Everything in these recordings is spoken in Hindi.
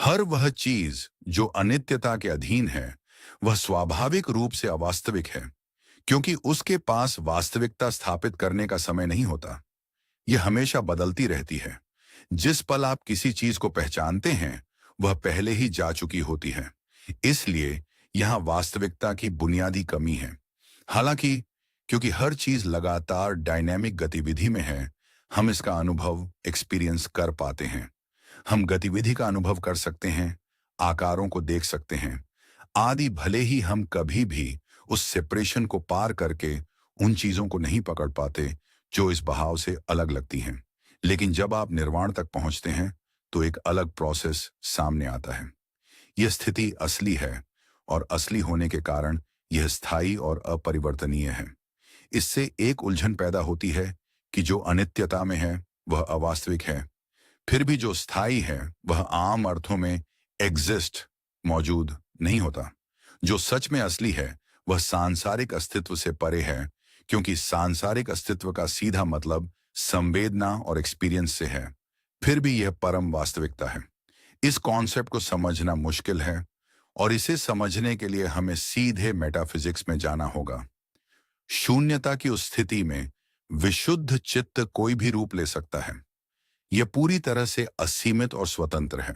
हर वह चीज जो अनित्यता के अधीन है, वह स्वाभाविक रूप से अवास्तविक है, क्योंकि उसके पास वास्तविकता स्थापित करने का समय नहीं होता। यह हमेशा बदलती रहती है। जिस पल आप किसी चीज को पहचानते हैं, वह पहले ही जा चुकी होती है। इसलिए यहां वास्तविकता की बुनियादी कमी है। हालांकि क्योंकि हर चीज लगातार डायनेमिक गतिविधि में है, हम इसका अनुभव एक्सपीरियंस कर पाते हैं। हम गतिविधि का अनुभव कर सकते हैं, आकारों को देख सकते हैं आदि। भले ही हम कभी भी उस सेपरेशन को पार करके उन चीजों को नहीं पकड़ पाते जो इस बहाव से अलग लगती हैं। लेकिन जब आप निर्वाण तक पहुंचते हैं, तो एक अलग प्रोसेस सामने आता है। यह स्थिति असली है, और असली होने के कारण यह स्थायी और अपरिवर्तनीय है। इससे एक उलझन पैदा होती है कि जो अनित्यता में है वह अवास्तविक है, फिर भी जो स्थायी है वह आम अर्थों में एग्जिस्ट, मौजूद नहीं होता। जो सच में असली है वह सांसारिक अस्तित्व से परे है, क्योंकि सांसारिक अस्तित्व का सीधा मतलब संवेदना और एक्सपीरियंस से है। फिर भी यह परम वास्तविकता है। इस कॉन्सेप्ट को समझना मुश्किल है, और इसे समझने के लिए हमें सीधे मेटाफिजिक्स में जाना होगा। शून्यता की उस स्थिति में विशुद्ध चित्त कोई भी रूप ले सकता है। यह पूरी तरह से असीमित और स्वतंत्र है।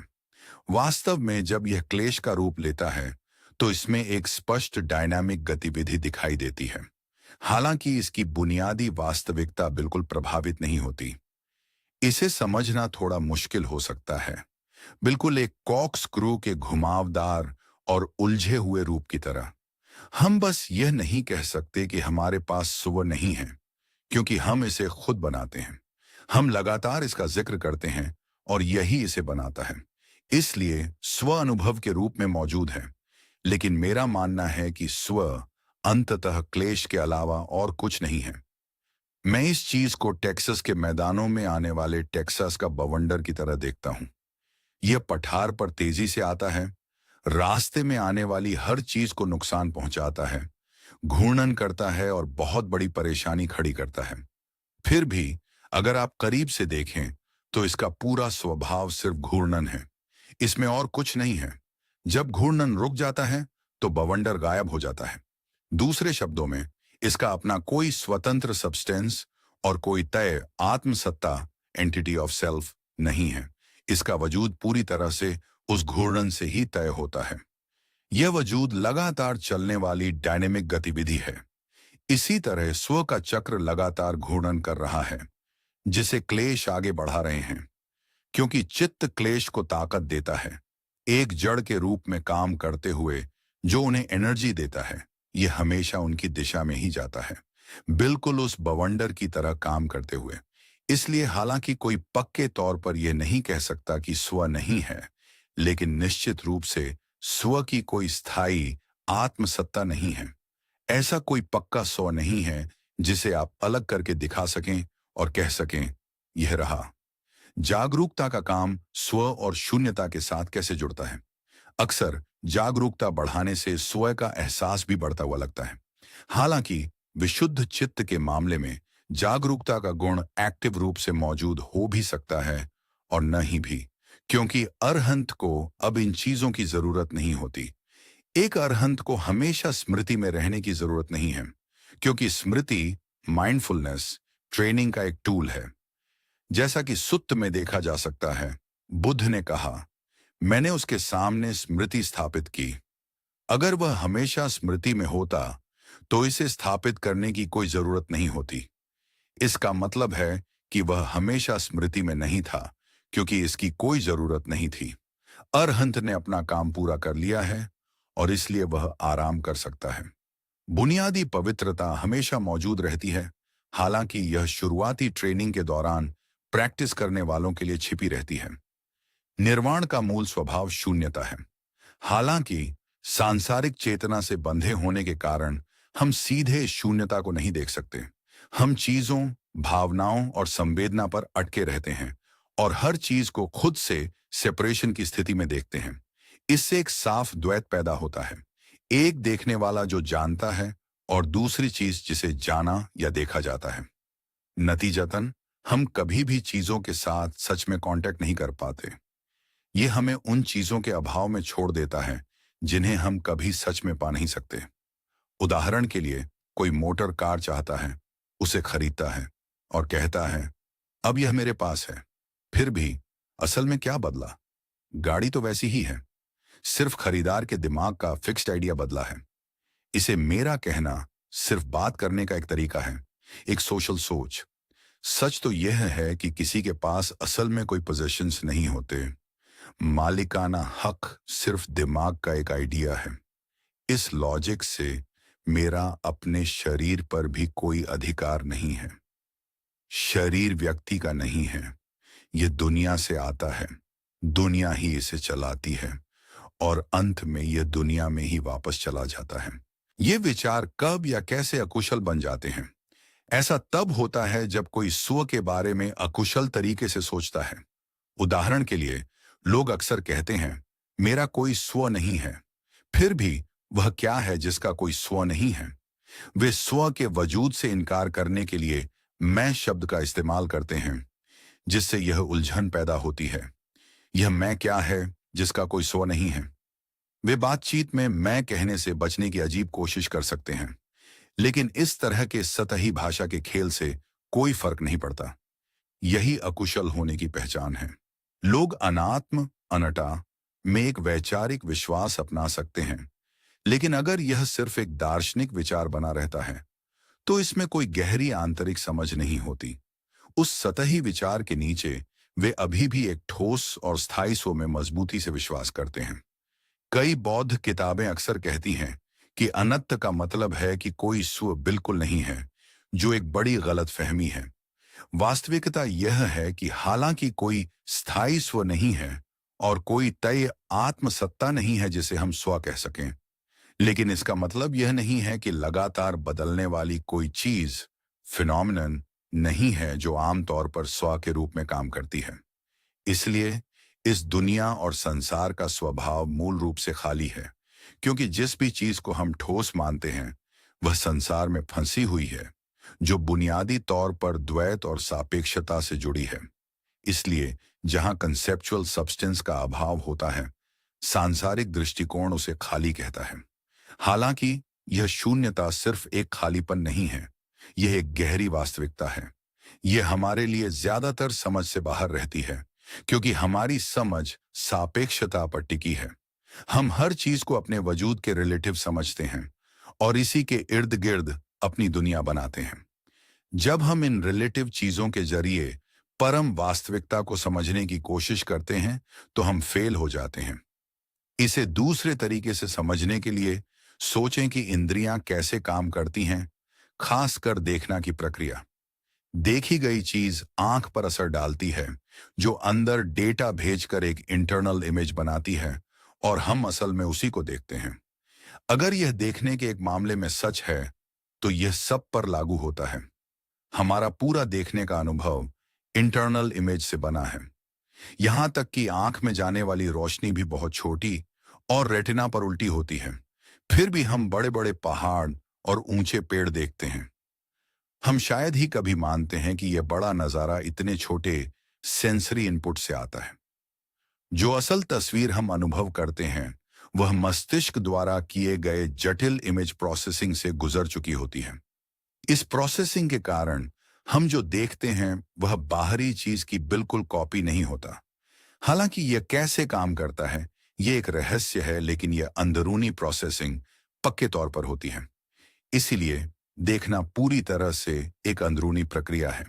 वास्तव में जब यह क्लेश का रूप लेता है, तो इसमें एक स्पष्ट डायनामिक गतिविधि दिखाई देती है। हालांकि इसकी बुनियादी वास्तविकता बिल्कुल प्रभावित नहीं होती। इसे समझना थोड़ा मुश्किल हो सकता है, बिल्कुल एक कॉक स्क्रू के घुमावदार और उलझे हुए रूप की तरह। हम बस यह नहीं कह सकते कि हमारे पास स्व नहीं है, क्योंकि हम इसे खुद बनाते हैं। हम लगातार इसका जिक्र करते हैं, और यही इसे बनाता है। इसलिए स्व अनुभव के रूप में मौजूद है। लेकिन मेरा मानना है कि स्व अंततः क्लेश के अलावा और कुछ नहीं है। मैं इस चीज को टेक्सास के मैदानों में आने वाले टेक्सास का बवंडर की तरह देखता हूं। यह पठार पर तेजी से आता है, रास्ते में आने वाली हर चीज को नुकसान पहुंचाता है, घूर्णन करता है और बहुत बड़ी परेशानी खड़ी करता है। फिर भी अगर आप करीब से देखें, तो इसका पूरा स्वभाव सिर्फ घूर्णन है। इसमें और कुछ नहीं है। जब घूर्णन रुक जाता है, तो बवंडर गायब हो जाता है। दूसरे शब्दों में, इसका अपना कोई स्वतंत्र सब्सटेंस और कोई तय आत्मसत्ता, एंटिटी ऑफ सेल्फ, नहीं है। इसका वजूद पूरी तरह से उस घूर्णन से ही तय होता है। यह वजूद लगातार चलने वाली डायनेमिक गतिविधि है। इसी तरह स्व का चक्र लगातार घूर्णन कर रहा है, जिसे क्लेश आगे बढ़ा रहे हैं। क्योंकि चित्त क्लेश को ताकत देता है, एक जड़ के रूप में काम करते हुए जो उन्हें एनर्जी देता है, यह हमेशा उनकी दिशा में ही जाता है, बिल्कुल उस बवंडर की तरह काम करते हुए। इसलिए हालांकि कोई पक्के तौर पर यह नहीं कह सकता कि स्व नहीं है, लेकिन निश्चित रूप से स्व की कोई स्थायी आत्मसत्ता नहीं है। ऐसा कोई पक्का स्व नहीं है जिसे आप अलग करके दिखा सकें और कह सकें, यह रहा। जागरूकता का काम स्व और शून्यता के साथ कैसे जुड़ता है? अक्सर जागरूकता बढ़ाने से स्व का एहसास भी बढ़ता हुआ लगता है। हालांकि विशुद्ध चित्त के मामले में जागरूकता का गुण एक्टिव रूप से मौजूद हो भी सकता है और न ही भी, क्योंकि अरहंत को अब इन चीजों की जरूरत नहीं होती। एक अरहंत को हमेशा स्मृति में रहने की जरूरत नहीं है, क्योंकि स्मृति माइंडफुलनेस ट्रेनिंग का एक टूल है। जैसा कि सुत्त में देखा जा सकता है, बुद्ध ने कहा, मैंने उसके सामने स्मृति स्थापित की। अगर वह हमेशा स्मृति में होता, तो इसे स्थापित करने की कोई जरूरत नहीं होती। इसका मतलब है कि वह हमेशा स्मृति में नहीं था, क्योंकि इसकी कोई जरूरत नहीं थी। अरहंत ने अपना काम पूरा कर लिया है, और इसलिए वह आराम कर सकता है। बुनियादी पवित्रता हमेशा मौजूद रहती है, हालांकि यह शुरुआती ट्रेनिंग के दौरान प्रैक्टिस करने वालों के लिए छिपी रहती है। निर्वाण का मूल स्वभाव शून्यता है। हालांकि सांसारिक चेतना से बंधे होने के कारण हम सीधे शून्यता को नहीं देख सकते। हम चीजों, भावनाओं और संवेदना पर अटके रहते हैं, और हर चीज को खुद से सेपरेशन की स्थिति में देखते हैं। इससे एक साफ द्वैत पैदा होता है, एक देखने वाला जो जानता है, और दूसरी चीज जिसे जाना या देखा जाता है। नतीजतन हम कभी भी चीजों के साथ सच में कांटेक्ट नहीं कर पाते। ये हमें उन चीजों के अभाव में छोड़ देता है जिन्हें हम कभी सच में पा नहीं सकते। उदाहरण के लिए, कोई मोटर कार चाहता है, उसे खरीदता है और कहता है, अब यह मेरे पास है। फिर भी असल में क्या बदला? गाड़ी तो वैसी ही है, सिर्फ खरीदार के दिमाग का फिक्स्ड आइडिया बदला है। इसे मेरा कहना सिर्फ बात करने का एक तरीका है, एक सोशल सोच। सच तो यह है कि किसी के पास असल में कोई पोजेशंस नहीं होते। मालिकाना हक सिर्फ दिमाग का एक आइडिया है। इस लॉजिक से मेरा अपने शरीर पर भी कोई अधिकार नहीं है। शरीर व्यक्ति का नहीं है, यह दुनिया से आता है, दुनिया ही इसे चलाती है और अंत में यह दुनिया में ही वापस चला जाता है। ये विचार कब या कैसे अकुशल बन जाते हैं? ऐसा तब होता है जब कोई स्व के बारे में अकुशल तरीके से सोचता है। उदाहरण के लिए, लोग अक्सर कहते हैं, मेरा कोई स्व नहीं है। फिर भी वह क्या है जिसका कोई स्व नहीं है? वे स्व के वजूद से इनकार करने के लिए मैं शब्द का इस्तेमाल करते हैं, जिससे यह उलझन पैदा होती है। यह मैं क्या है जिसका कोई स्व नहीं है? वे बातचीत में मैं कहने से बचने की अजीब कोशिश कर सकते हैं, लेकिन इस तरह के सतही भाषा के खेल से कोई फर्क नहीं पड़ता। यही अकुशल होने की पहचान है। लोग अनात्म अनटा में एक वैचारिक विश्वास अपना सकते हैं, लेकिन अगर यह सिर्फ एक दार्शनिक विचार बना रहता है, तो इसमें कोई गहरी आंतरिक समझ नहीं होती। उस सतही विचार के नीचे वे अभी भी एक ठोस और स्थायी स्व में मजबूती से विश्वास करते हैं। कई बौद्ध किताबें अक्सर कहती हैं कि अनंत का मतलब है कि कोई स्व बिल्कुल नहीं है, जो एक बड़ी गलतफहमी है। वास्तविकता यह है कि हालांकि कोई स्थायी स्व नहीं है और कोई तय आत्मसत्ता नहीं है जिसे हम स्व कह सकें, लेकिन इसका मतलब यह नहीं है कि लगातार बदलने वाली कोई चीज, फिनोमिनन नहीं है जो आमतौर पर स्व के रूप में काम करती है। इसलिए इस दुनिया और संसार का स्वभाव मूल रूप से खाली है, क्योंकि जिस भी चीज को हम ठोस मानते हैं वह संसार में फंसी हुई है, जो बुनियादी तौर पर द्वैत और सापेक्षता से जुड़ी है। इसलिए जहां कंसेप्चुअल सब्सटेंस का अभाव होता है, सांसारिक दृष्टिकोण उसे खाली कहता है। हालांकि यह शून्यता सिर्फ एक खालीपन नहीं है, यह एक गहरी वास्तविकता है। यह हमारे लिए ज्यादातर समझ से बाहर रहती है, क्योंकि हमारी समझ सापेक्षता पर टिकी है। हम हर चीज को अपने वजूद के रिलेटिव समझते हैं और इसी के इर्द गिर्द अपनी दुनिया बनाते हैं। जब हम इन रिलेटिव चीजों के जरिए परम वास्तविकता को समझने की कोशिश करते हैं, तो हम फेल हो जाते हैं। इसे दूसरे तरीके से समझने के लिए सोचें कि इंद्रियां कैसे काम करती हैं, खासकर देखना की प्रक्रिया। देखी गई चीज आंख पर असर डालती है, जो अंदर डेटा भेजकर एक इंटरनल इमेज बनाती है और हम असल में उसी को देखते हैं। अगर यह देखने के एक मामले में सच है, तो यह सब पर लागू होता है। हमारा पूरा देखने का अनुभव इंटरनल इमेज से बना है। यहां तक कि आंख में जाने वाली रोशनी भी बहुत छोटी और रेटिना पर उल्टी होती है। फिर भी हम बड़े बड़े पहाड़ और ऊंचे पेड़ देखते हैं। हम शायद ही कभी मानते हैं कि यह बड़ा नजारा इतने छोटे सेंसरी इनपुट से आता है। जो असल तस्वीर हम अनुभव करते हैं, वह मस्तिष्क द्वारा किए गए जटिल इमेज प्रोसेसिंग से गुजर चुकी होती है। इस प्रोसेसिंग के कारण हम जो देखते हैं वह बाहरी चीज की बिल्कुल कॉपी नहीं होता। हालांकि यह कैसे काम करता है, यह एक रहस्य है, लेकिन यह अंदरूनी प्रोसेसिंग पक्के तौर पर होती है। इसीलिए देखना पूरी तरह से एक अंदरूनी प्रक्रिया है।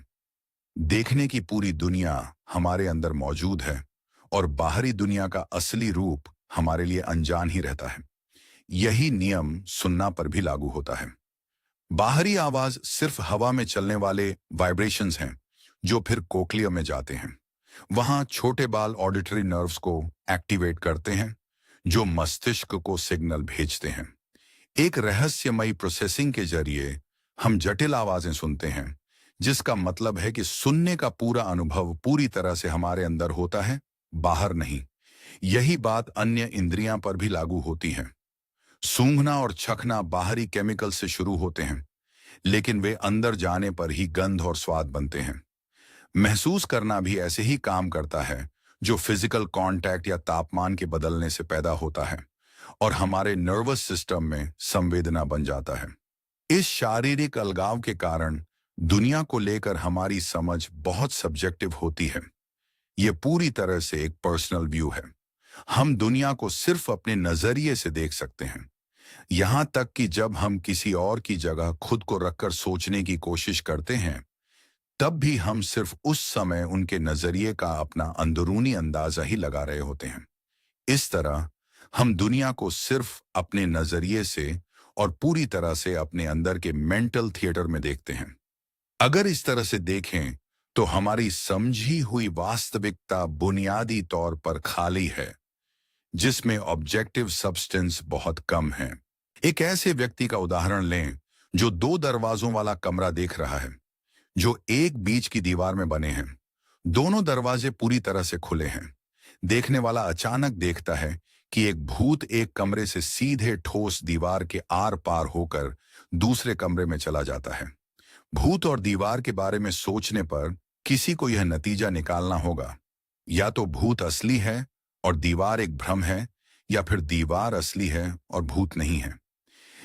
देखने की पूरी दुनिया हमारे अंदर मौजूद है और बाहरी दुनिया का असली रूप हमारे लिए अनजान ही रहता है। यही नियम सुनना पर भी लागू होता है। बाहरी आवाज सिर्फ हवा में चलने वाले वाइब्रेशंस हैं, जो फिर कोक्लिया में जाते हैं। वहां छोटे बाल ऑडिटरी नर्व्स को एक्टिवेट करते हैं, जो मस्तिष्क को सिग्नल भेजते हैं। एक रहस्यमयी प्रोसेसिंग के जरिए हम जटिल आवाजें सुनते हैं, जिसका मतलब है कि सुनने का पूरा अनुभव पूरी तरह से हमारे अंदर होता है, बाहर नहीं। यही बात अन्य इंद्रियां पर भी लागू होती है। सूंघना और चखना बाहरी केमिकल से शुरू होते हैं, लेकिन वे अंदर जाने पर ही गंध और स्वाद बनते हैं। महसूस करना भी ऐसे ही काम करता है। जो फिजिकल कांटेक्ट या तापमान के बदलने से पैदा होता है और हमारे नर्वस सिस्टम में संवेदना बन जाता है। इस शारीरिक अलगाव के कारण दुनिया को लेकर हमारी समझ बहुत सब्जेक्टिव होती है। ये पूरी तरह से एक पर्सनल व्यू है। हम दुनिया को सिर्फ अपने नजरिए से देख सकते हैं। यहां तक कि जब हम किसी और की जगह खुद को रखकर सोचने की कोशिश करते हैं, तब भी हम सिर्फ उस समय उनके नजरिए का अपना अंदरूनी अंदाजा ही लगा रहे होते हैं। इस तरह हम दुनिया को सिर्फ अपने नजरिए से और पूरी तरह से अपने अंदर के मेंटल थिएटर में देखते हैं। अगर इस तरह से देखें तो हमारी समझी हुई वास्तविकता बुनियादी तौर पर खाली है, जिसमें ऑब्जेक्टिव सब्सटेंस बहुत कम है। एक ऐसे व्यक्ति का उदाहरण लें जो दो दरवाजों वाला कमरा देख रहा है, जो एक बीच की दीवार में बने हैं। दोनों दरवाजे पूरी तरह से खुले हैं। देखने वाला अचानक देखता है कि एक भूत एक कमरे से सीधे ठोस दीवार के आर पार होकर दूसरे कमरे में चला जाता है। भूत और दीवार के बारे में सोचने पर किसी को यह नतीजा निकालना होगा, या तो भूत असली है और दीवार एक भ्रम है, या फिर दीवार असली है और भूत नहीं है।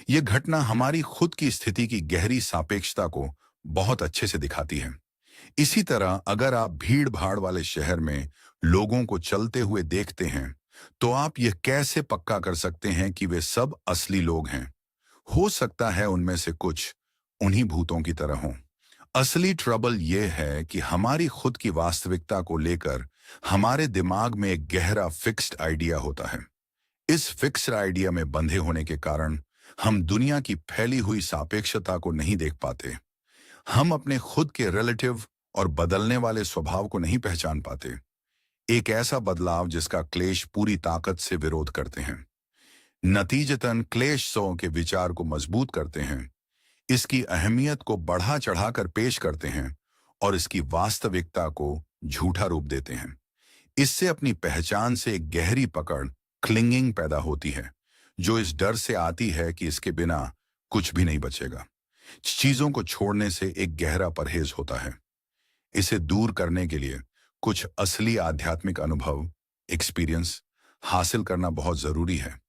यह घटना हमारी खुद की स्थिति की गहरी सापेक्षता को बहुत अच्छे से दिखाती है। इसी तरह अगर आप भीड़ भाड़ वाले शहर में लोगों को चलते हुए देखते हैं, तो आप यह कैसे पक्का कर सकते हैं कि वे सब असली लोग हैं? हो सकता है उनमें से कुछ उन्हीं भूतों की तरह हों। असली ट्रबल यह है कि हमारी खुद की वास्तविकता को लेकर हमारे दिमाग में एक गहरा फिक्स्ड आइडिया होता है। इस फिक्स्ड आइडिया में बंधे होने के कारण हम दुनिया की फैली हुई सापेक्षता को नहीं देख पाते। हम अपने खुद के रिलेटिव और बदलने वाले स्वभाव को नहीं पहचान पाते। एक ऐसा बदलाव जिसका क्लेश पूरी ताकत से विरोध करते हैं। नतीजतन क्लेश सौ के विचार को मजबूत करते हैं, इसकी अहमियत को बढ़ा चढ़ाकर पेश करते हैं और इसकी वास्तविकता को झूठा रूप देते हैं। इससे अपनी पहचान से एक गहरी पकड़, क्लिंगिंग पैदा होती है, जो इस डर से आती है कि इसके बिना कुछ भी नहीं बचेगा। चीजों को छोड़ने से एक गहरा परहेज होता है। इसे दूर करने के लिए कुछ असली आध्यात्मिक अनुभव, एक्सपीरियंस हासिल करना बहुत जरूरी है,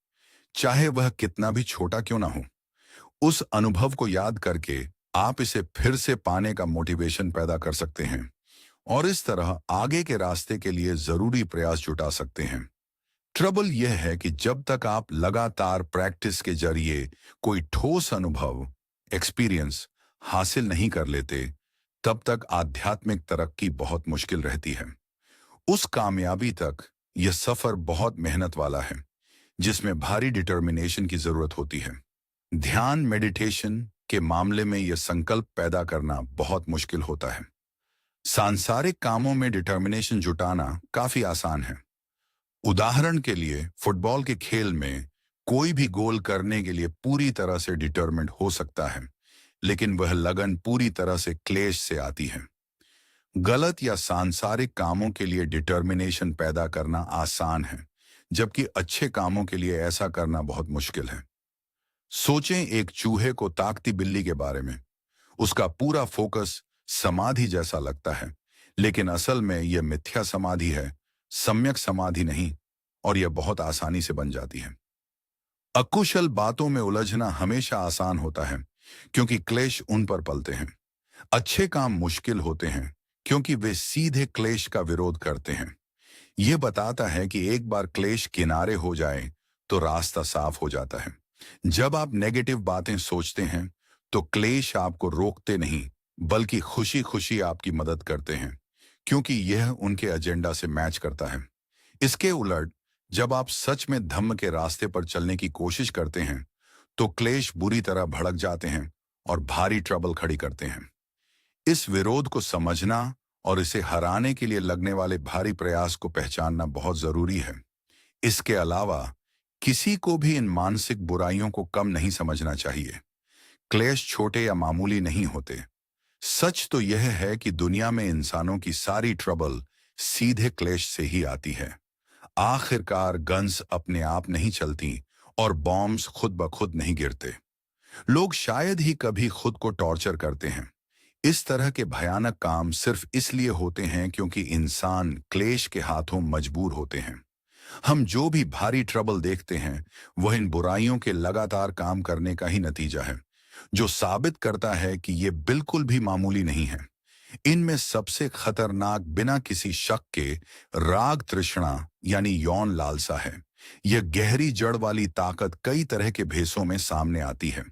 चाहे वह कितना भी छोटा क्यों ना हो। उस अनुभव को याद करके आप इसे फिर से पाने का मोटिवेशन पैदा कर सकते हैं और इस तरह आगे के रास्ते के लिए जरूरी प्रयास जुटा सकते हैं। ट्रबल यह है कि जब तक आप लगातार प्रैक्टिस के जरिए कोई ठोस अनुभव, एक्सपीरियंस हासिल नहीं कर लेते, तब तक आध्यात्मिक तरक्की बहुत मुश्किल रहती है। उस कामयाबी तक यह सफर बहुत मेहनत वाला है, जिसमें भारी डिटर्मिनेशन की जरूरत होती है। ध्यान, मेडिटेशन के मामले में यह संकल्प पैदा करना बहुत मुश्किल होता है। सांसारिक कामों में डिटर्मिनेशन जुटाना काफी आसान है। उदाहरण के लिए फुटबॉल के खेल में कोई भी गोल करने के लिए पूरी तरह से डिटर्मिन्ड हो सकता है, लेकिन वह लगन पूरी तरह से क्लेश से आती है। गलत या सांसारिक कामों के लिए डिटर्मिनेशन पैदा करना आसान है, जबकि अच्छे कामों के लिए ऐसा करना बहुत मुश्किल है। सोचें एक चूहे को ताकती बिल्ली के बारे में। उसका पूरा फोकस समाधि जैसा लगता है, लेकिन असल में यह मिथ्या समाधि है, सम्यक समाधि नहीं, और यह बहुत आसानी से बन जाती है। अकुशल बातों में उलझना हमेशा आसान होता है, क्योंकि क्लेश उन पर पलते हैं। अच्छे काम मुश्किल होते हैं, क्योंकि वे सीधे क्लेश का विरोध करते हैं। यह बताता है कि एक बार क्लेश किनारे हो जाए तो रास्ता साफ हो जाता है। जब आप नेगेटिव बातें सोचते हैं तो क्लेश आपको रोकते नहीं, बल्कि खुशी खुशी आपकी मदद करते हैं, क्योंकि यह उनके एजेंडा से मैच करता है। इसके उलट जब आप सच में धम्म के रास्ते पर चलने की कोशिश करते हैं, तो क्लेश बुरी तरह भड़क जाते हैं और भारी ट्रबल खड़ी करते हैं। इस विरोध को समझना और इसे हराने के लिए लगने वाले भारी प्रयास को पहचानना बहुत जरूरी है। इसके अलावा किसी को भी इन मानसिक बुराइयों को कम नहीं समझना चाहिए। क्लेश छोटे या मामूली नहीं होते। सच तो यह है कि दुनिया में इंसानों की सारी ट्रबल सीधे क्लेश से ही आती है। आखिरकार गन्स अपने आप नहीं चलती और बॉम्ब्स खुद ब खुद नहीं गिरते। लोग शायद ही कभी खुद को टॉर्चर करते हैं, इस तरह के भयानक काम सिर्फ इसलिए होते हैं क्योंकि इंसान क्लेश के हाथों मजबूर होते हैं। हम जो भी भारी ट्रबल देखते हैं वह इन बुराइयों के लगातार काम करने का ही नतीजा है, जो साबित करता है कि ये बिल्कुल भी मामूली नहीं है। इनमें सबसे खतरनाक बिना किसी शक के राग तृष्णा यानी यौन लालसा है। यह गहरी जड़ वाली ताकत कई तरह के भेसों में सामने आती है।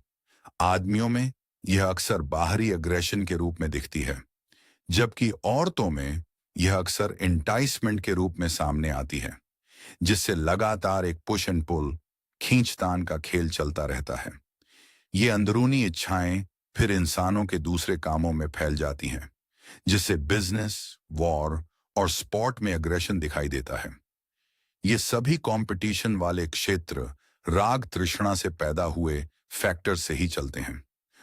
आदमियों में यह अक्सर बाहरी अग्रेशन के रूप में दिखती है, जबकि औरतों में यह अक्सर इंटाइसमेंट के रूप में सामने आती है, जिससे लगातार एक पुश एंड पुल खींचतान का खेल चलता रहता है। ये अंदरूनी इच्छाएं फिर इंसानों के दूसरे कामों में फैल जाती हैं, जिससे बिजनेस, वॉर और स्पोर्ट में अग्रेशन दिखाई देता है। ये सभी कंपटीशन वाले क्षेत्र राग तृष्णा से पैदा हुए फैक्टर से ही चलते हैं।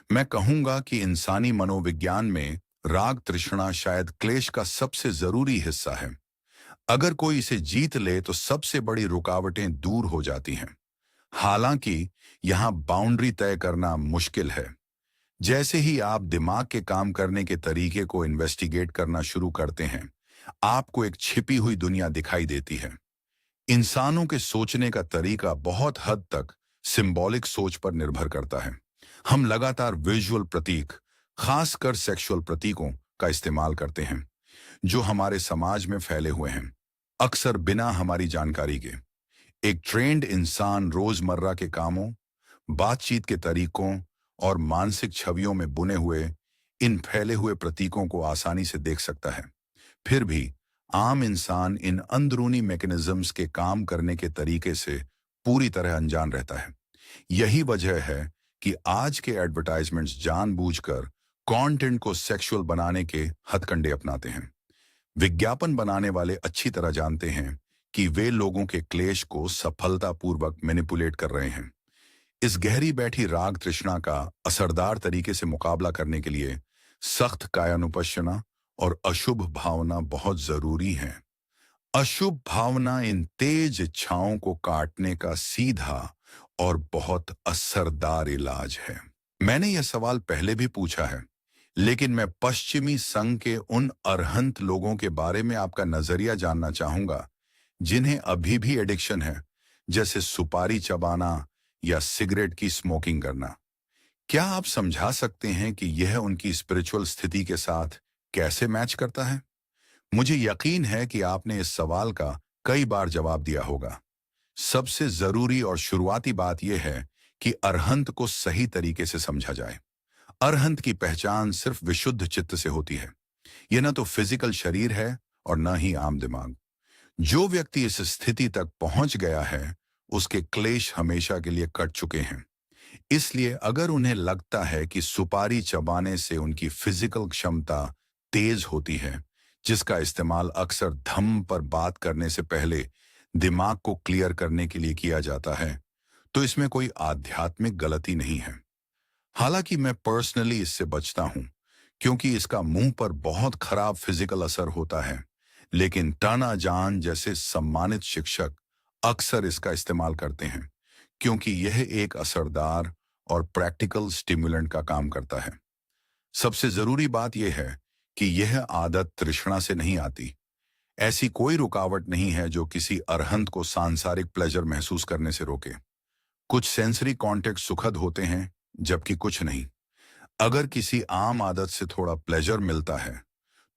मैं कहूंगा कि इंसानी मनोविज्ञान में राग तृष्णा शायद क्लेश का सबसे जरूरी हिस्सा है। अगर कोई इसे जीत ले तो सबसे बड़ी रुकावटें दूर हो जाती हैं। हालांकि यहाँ बाउंड्री तय करना मुश्किल है। जैसे ही आप दिमाग के काम करने के तरीके को इन्वेस्टिगेट करना शुरू करते हैं, आपको एक छिपी हुई दुनिया दिखाई देती है। इंसानों के सोचने का तरीका बहुत हद तक सिंबॉलिक सोच पर निर्भर करता है। हम लगातार विजुअल प्रतीक, खासकर सेक्सुअल प्रतीकों का इस्तेमाल करते हैं, जो हमारे समाज में फैले हुए हैं, अक्सर बिना हमारी जानकारी के। एक ट्रेंड इंसान रोजमर्रा के कामों, बातचीत के तरीकों और मानसिक छवियों में बुने हुए इन फैले हुए प्रतीकों को आसानी से देख सकता है। फिर भी आम इंसान इन अंदरूनी मैकेनिज्म्स के काम करने के तरीके से पूरी तरह अनजान रहता है। यही वजह है कि आज के एडवर्टाइजमेंट्स जानबूझकर कंटेंट को सेक्सुअल बनाने के हथकंडे अपनाते हैं। विज्ञापन बनाने वाले अच्छी तरह जानते हैं कि वे लोगों के क्लेश को सफलतापूर्वक मैनिपुलेट कर रहे हैं। इस गहरी बैठी राग तृष्णा का असरदार तरीके से मुकाबला करने के लिए सख्त कायानुपश्यना और अशुभ भावना बहुत जरूरी है। अशुभ भावना इन तेज इच्छाओं को काटने का सीधा और बहुत असरदार इलाज है। मैंने यह सवाल पहले भी पूछा है, लेकिन मैं पश्चिमी संघ के उन अरहंत लोगों के बारे में आपका नजरिया जानना चाहूंगा जिन्हें अभी भी एडिक्शन है, जैसे सुपारी चबाना या सिगरेट की स्मोकिंग करना। क्या आप समझा सकते हैं कि यह उनकी स्पिरिचुअल स्थिति के साथ कैसे मैच करता है? मुझे यकीन है कि आपने इस सवाल का कई बार जवाब दिया होगा। सबसे जरूरी और शुरुआती बात यह है कि अरहंत को सही तरीके से समझा जाए। अरहंत की पहचान सिर्फ विशुद्ध चित्त से होती है। यह न तो फिजिकल शरीर है और न ही आम दिमाग। जो व्यक्ति इस स्थिति तक पहुंच गया है, उसके क्लेश हमेशा के लिए कट चुके हैं। इसलिए अगर उन्हें लगता है कि सुपारी चबाने से उनकी फिजिकल क्षमता तेज होती है, जिसका इस्तेमाल अक्सर धम्म पर बात करने से पहले दिमाग को क्लियर करने के लिए किया जाता है, तो इसमें कोई आध्यात्मिक गलती नहीं है। हालांकि मैं पर्सनली इससे बचता हूं, क्योंकि इसका मुंह पर बहुत खराब फिजिकल असर होता है, लेकिन टाना जान जैसे सम्मानित शिक्षक अक्सर इसका इस्तेमाल करते हैं, क्योंकि यह एक असरदार और प्रैक्टिकल स्टिमुलेंट का काम करता है। सबसे जरूरी बात यह है कि यह आदत तृष्णा से नहीं आती। ऐसी कोई रुकावट नहीं है जो किसी अरहंत को सांसारिक प्लेजर महसूस करने से रोके। कुछ सेंसरी कॉन्टेक्ट सुखद होते हैं, जबकि कुछ नहीं। अगर किसी आम आदत से थोड़ा प्लेजर मिलता है,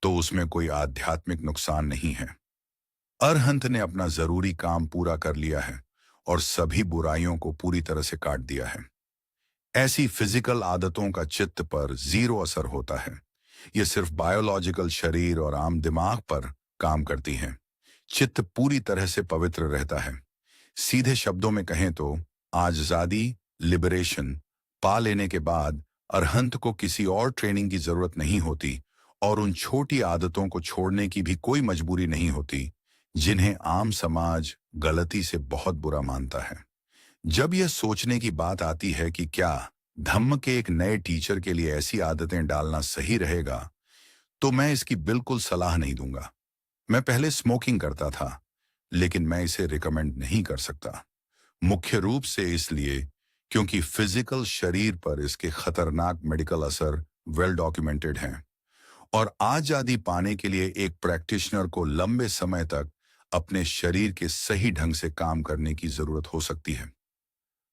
तो उसमें कोई आध्यात्मिक नुकसान नहीं है। अरहंत ने अपना जरूरी काम पूरा कर लिया है और सभी बुराइयों को पूरी तरह से काट दिया है। ऐसी फिजिकल आदतों का चित्त पर जीरो असर होता है। ये सिर्फ बायोलॉजिकल शरीर और आम दिमाग पर काम करती हैं। चित्त पूरी तरह से पवित्र रहता है। सीधे शब्दों में कहें तो आजादी, लिबरेशन पा लेने के बाद अरहंत को किसी और ट्रेनिंग की जरूरत नहीं होती और उन छोटी आदतों को छोड़ने की भी कोई मजबूरी नहीं होती, जिन्हें आम समाज गलती से बहुत बुरा मानता है। जब यह सोचने की बात आती है कि क्या धम्म के एक नए टीचर के लिए ऐसी आदतें डालना सही रहेगा, तो मैं इसकी बिल्कुल सलाह नहीं दूंगा। मैं पहले स्मोकिंग करता था, लेकिन मैं इसे रिकमेंड नहीं कर सकता। मुख्य रूप से इसलिए क्योंकि फिजिकल शरीर पर इसके खतरनाक मेडिकल असर वेल डॉक्यूमेंटेड हैं और आजादी पाने के लिए एक प्रैक्टिशनर को लंबे समय तक अपने शरीर के सही ढंग से काम करने की जरूरत हो सकती है।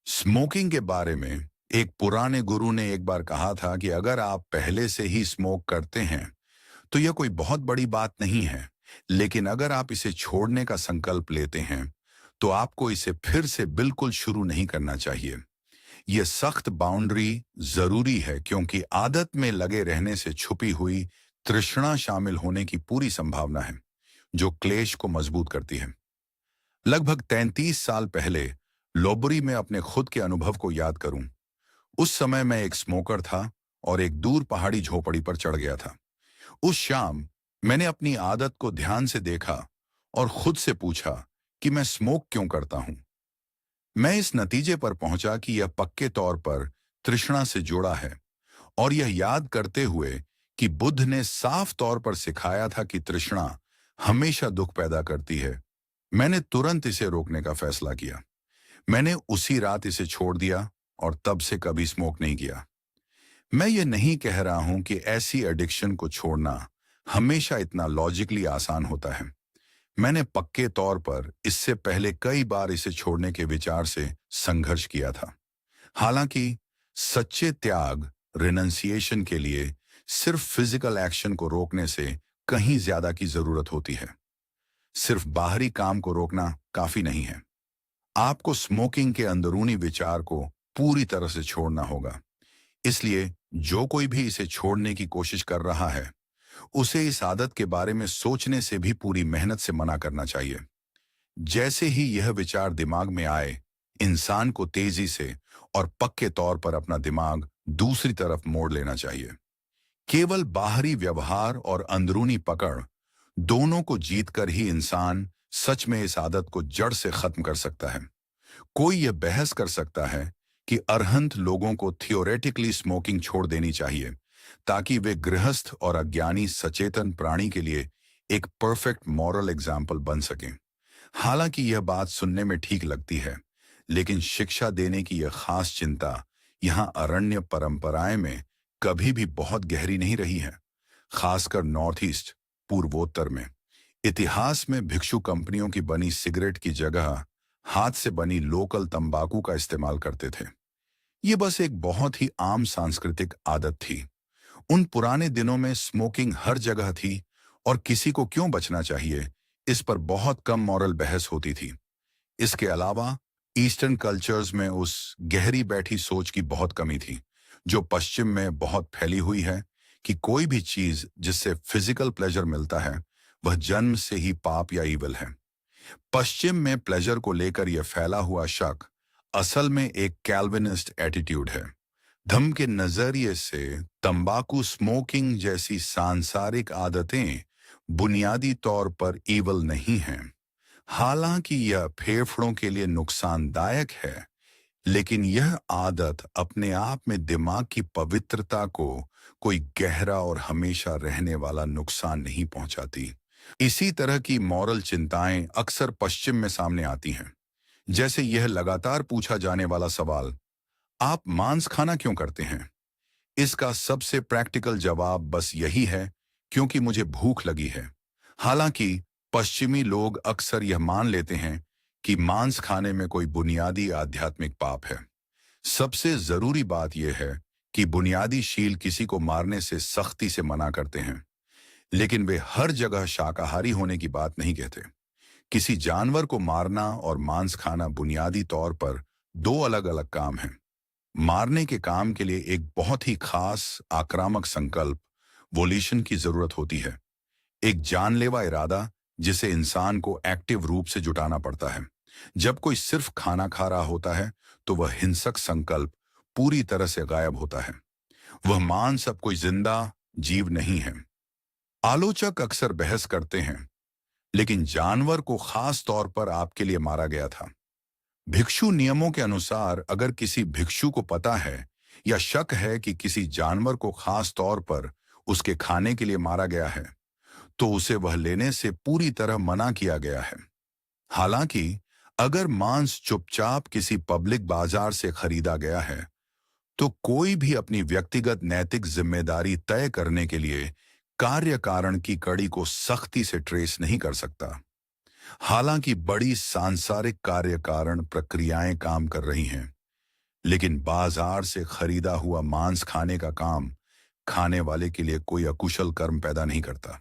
स्मोकिंग के बारे में एक पुराने गुरु ने एक बार कहा था कि अगर आप पहले से ही स्मोक करते हैं तो यह कोई बहुत बड़ी बात नहीं है, लेकिन अगर आप इसे छोड़ने का संकल्प लेते हैं तो आपको इसे फिर से बिल्कुल शुरू नहीं करना चाहिए। यह सख्त बाउंड्री जरूरी है क्योंकि आदत में लगे रहने से छुपी हुई तृष्णा शामिल होने की पूरी संभावना है, जो क्लेश को मजबूत करती है। लगभग 33 साल पहले लोबरी में अपने खुद के अनुभव को याद करूं। उस समय मैं एक स्मोकर था और एक दूर पहाड़ी झोपड़ी पर चढ़ गया था। उस शाम मैंने अपनी आदत को ध्यान से देखा और खुद से पूछा कि मैं स्मोक क्यों करता हूं। मैं इस नतीजे पर पहुंचा कि यह पक्के तौर पर तृष्णा से जुड़ा है और यह याद करते हुए कि बुद्ध ने साफ तौर पर सिखाया था कि तृष्णा हमेशा दुख पैदा करती है, मैंने तुरंत इसे रोकने का फैसला किया। मैंने उसी रात इसे छोड़ दिया और तब से कभी स्मोक नहीं किया। मैं ये नहीं कह रहा हूं कि ऐसी एडिक्शन को छोड़ना हमेशा इतना लॉजिकली आसान होता है। मैंने पक्के तौर पर इससे पहले कई बार इसे छोड़ने के विचार से संघर्ष किया था। हालांकि सच्चे त्याग रिनंसिएशन के लिए सिर्फ फिजिकल एक्शन को रोकने से कहीं ज्यादा की जरूरत होती है। सिर्फ बाहरी काम को रोकना काफी नहीं है। आपको स्मोकिंग के अंदरूनी विचार को पूरी तरह से छोड़ना होगा। इसलिए जो कोई भी इसे छोड़ने की कोशिश कर रहा है उसे इस आदत के बारे में सोचने से भी पूरी मेहनत से मना करना चाहिए। जैसे ही यह विचार दिमाग में आए, इंसान को तेजी से और पक्के तौर पर अपना दिमाग दूसरी तरफ मोड़ लेना चाहिए। केवल बाहरी व्यवहार और अंदरूनी पकड़ दोनों को जीतकर ही इंसान सच में इस आदत को जड़ से खत्म कर सकता है। कोई यह बहस कर सकता है कि अरहंत लोगों को थियोरेटिकली स्मोकिंग छोड़ देनी चाहिए ताकि वे गृहस्थ और अज्ञानी सचेतन प्राणी के लिए एक परफेक्ट मॉरल एग्जाम्पल बन सकें। हालांकि यह बात सुनने में ठीक लगती है, लेकिन शिक्षा देने की यह खास चिंता यहाँ अरण्य परंपराएं में कभी भी बहुत गहरी नहीं रही है। खासकर नॉर्थ ईस्ट पूर्वोत्तर में इतिहास में भिक्षु कंपनियों की बनी सिगरेट की जगह हाथ से बनी लोकल तंबाकू का इस्तेमाल करते थे। ये बस एक बहुत ही आम सांस्कृतिक आदत थी। उन पुराने दिनों में स्मोकिंग हर जगह थी और किसी को क्यों बचना चाहिए इस पर बहुत कम मॉरल बहस होती थी। इसके अलावा ईस्टर्न कल्चर्स में उस गहरी बैठी सोच की बहुत कमी थी जो पश्चिम में बहुत फैली हुई है कि कोई भी चीज जिससे फिजिकल प्लेजर मिलता है वह जन्म से ही पाप या ईविल है। पश्चिम में प्लेजर को लेकर यह फैला हुआ शक असल में एक कैल्विनिस्ट एटीट्यूड है। धम्म के नजरिए से तंबाकू स्मोकिंग जैसी सांसारिक आदतें बुनियादी तौर पर ईवल नहीं हैं। हालांकि यह फेफड़ों के लिए नुकसानदायक है, लेकिन यह आदत अपने आप में दिमाग की पवित्रता को कोई गहरा और हमेशा रहने वाला नुकसान नहीं पहुंचाती। इसी तरह की मॉरल चिंताएं अक्सर पश्चिम में सामने आती हैं, जैसे यह लगातार पूछा जाने वाला सवाल, आप मांस खाना क्यों करते हैं? इसका सबसे प्रैक्टिकल जवाब बस यही है, क्योंकि मुझे भूख लगी है। हालांकि पश्चिमी लोग अक्सर यह मान लेते हैं कि मांस खाने में कोई बुनियादी आध्यात्मिक पाप है। सबसे जरूरी बात यह है कि बुनियादी शील किसी को मारने से सख्ती से मना करते हैं, लेकिन वे हर जगह शाकाहारी होने की बात नहीं कहते। किसी जानवर को मारना और मांस खाना बुनियादी तौर पर दो अलग अलग काम हैं। मारने के काम के लिए एक बहुत ही खास आक्रामक संकल्प वोल्यूशन की जरूरत होती है, एक जानलेवा इरादा जिसे इंसान को एक्टिव रूप से जुटाना पड़ता है। जब कोई सिर्फ खाना खा रहा होता है तो वह हिंसक संकल्प पूरी तरह से गायब होता है। वह मांस अब कोई जिंदा जीव नहीं है। आलोचक अक्सर बहस करते हैं, लेकिन जानवर को खास तौर पर आपके लिए मारा गया था। भिक्षु नियमों के अनुसार अगर किसी भिक्षु को पता है या शक है कि किसी जानवर को खास तौर पर उसके खाने के लिए मारा गया है, तो उसे वह लेने से पूरी तरह मना किया गया है। हालांकि अगर मांस चुपचाप किसी पब्लिक बाजार से खरीदा गया है तो कोई भी अपनी व्यक्तिगत नैतिक जिम्मेदारी तय करने के लिए कार्य कारण की कड़ी को सख्ती से ट्रेस नहीं कर सकता। हालांकि बड़ी सांसारिक कार्य कारण प्रक्रियाएं काम कर रही हैं, लेकिन बाजार से खरीदा हुआ मांस खाने का काम खाने वाले के लिए कोई अकुशल कर्म पैदा नहीं करता।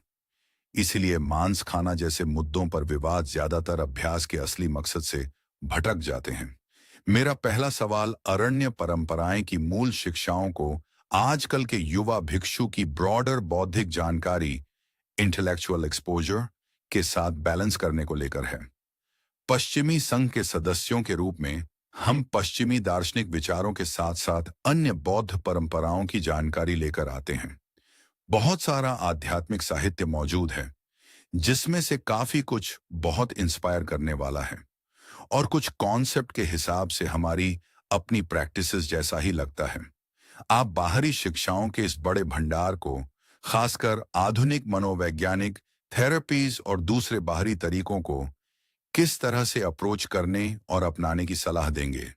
इसलिए मांस खाना जैसे मुद्दों पर विवाद ज्यादातर अभ्यास के असली मकसद से भटक जाते हैं। मेरा पहला सवाल अरण्य परंपराएं की मूल शिक्षाओं को आजकल के युवा भिक्षु की ब्रॉडर बौद्धिक जानकारी, इंटेलेक्चुअल एक्सपोजर के साथ बैलेंस करने को लेकर है। पश्चिमी संघ के सदस्यों के रूप में हम पश्चिमी दार्शनिक विचारों के साथ साथ अन्य बौद्ध परंपराओं की जानकारी लेकर आते हैं। बहुत सारा आध्यात्मिक साहित्य मौजूद है, जिसमें से काफी कुछ बहुत इंस्पायर करने वाला है और कुछ कॉन्सेप्ट के हिसाब से हमारी अपनी प्रैक्टिसेस जैसा ही लगता है। आप बाहरी शिक्षाओं के इस बड़े भंडार को, खासकर आधुनिक मनोवैज्ञानिक थेरेपीज और दूसरे बाहरी तरीकों को किस तरह से अप्रोच करने और अपनाने की सलाह देंगे?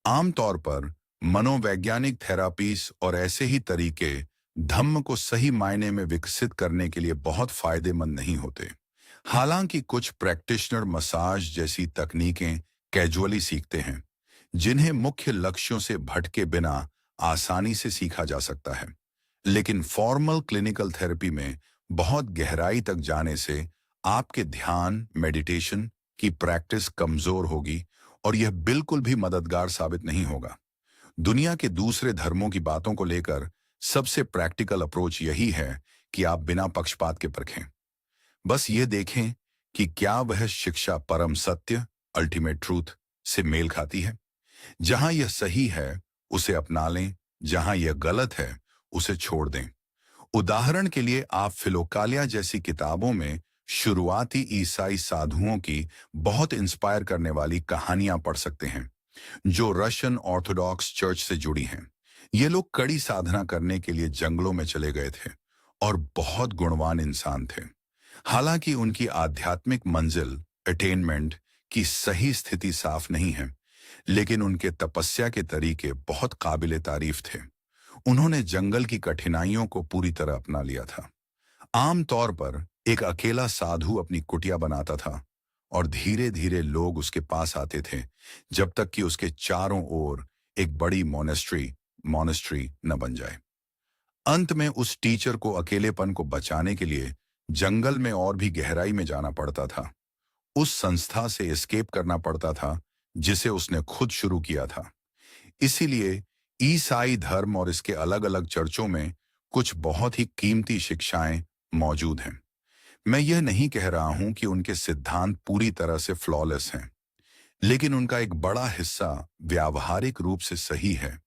आमतौर पर मनोवैज्ञानिक थेरापीज और ऐसे ही तरीके धम्म को सही मायने में विकसित करने के लिए बहुत फायदेमंद नहीं होते। हालांकि कुछ प्रैक्टिशनर मसाज जैसी तकनीकें कैजुअली सीखते हैं, जिन्हें मुख्य लक्ष्यों से भटके बिना आसानी से सीखा जा सकता है। लेकिन फॉर्मल क्लिनिकल थेरेपी में बहुत गहराई तक जाने से आपके ध्यान, मेडिटेशन की प्रैक्टिस कमजोर होगी और यह बिल्कुल भी मददगार साबित नहीं होगा। दुनिया के दूसरे धर्मों की बातों को लेकर सबसे प्रैक्टिकल अप्रोच यही है कि आप बिना पक्षपात के परखें। बस ये देखें कि क्या वह शिक्षा परम सत्य, अल्टीमेट ट्रूथ से मेल खाती है। जहां यह सही है उसे अपना लें, जहां यह गलत है उसे छोड़ दें। उदाहरण के लिए आप फिलोकालिया जैसी किताबों में शुरुआती ईसाई साधुओं की बहुत इंस्पायर करने वाली कहानियां पढ़ सकते हैं, जो रशियन ऑर्थोडॉक्स चर्च से जुड़ी हैं। ये लोग कड़ी साधना करने के लिए जंगलों में चले गए थे और बहुत गुणवान इंसान थे। हालांकि उनकी आध्यात्मिक मंजिल, अटेनमेंट की सही स्थिति साफ नहीं है, लेकिन उनके तपस्या के तरीके बहुत काबिले तारीफ थे। उन्होंने जंगल की कठिनाइयों को पूरी तरह अपना लिया था। आमतौर पर एक अकेला साधु अपनी कुटिया बनाता था और धीरे धीरे लोग उसके पास आते थे, जब तक कि उसके चारों ओर एक बड़ी मॉनेस्ट्री न बन जाए। अंत में उस टीचर को अकेलेपन को बचाने के लिए जंगल में और भी गहराई में जाना पड़ता था। उस संस्था से एस्केप करना पड़ता था जिसे उसने खुद शुरू किया था। इसीलिए ईसाई धर्म और इसके अलग अलग चर्चों में कुछ बहुत ही कीमती शिक्षाएं मौजूद हैं। मैं यह नहीं कह रहा हूं कि उनके सिद्धांत पूरी तरह से फ्लॉलेस हैं, लेकिन उनका एक बड़ा हिस्सा व्यावहारिक रूप से सही है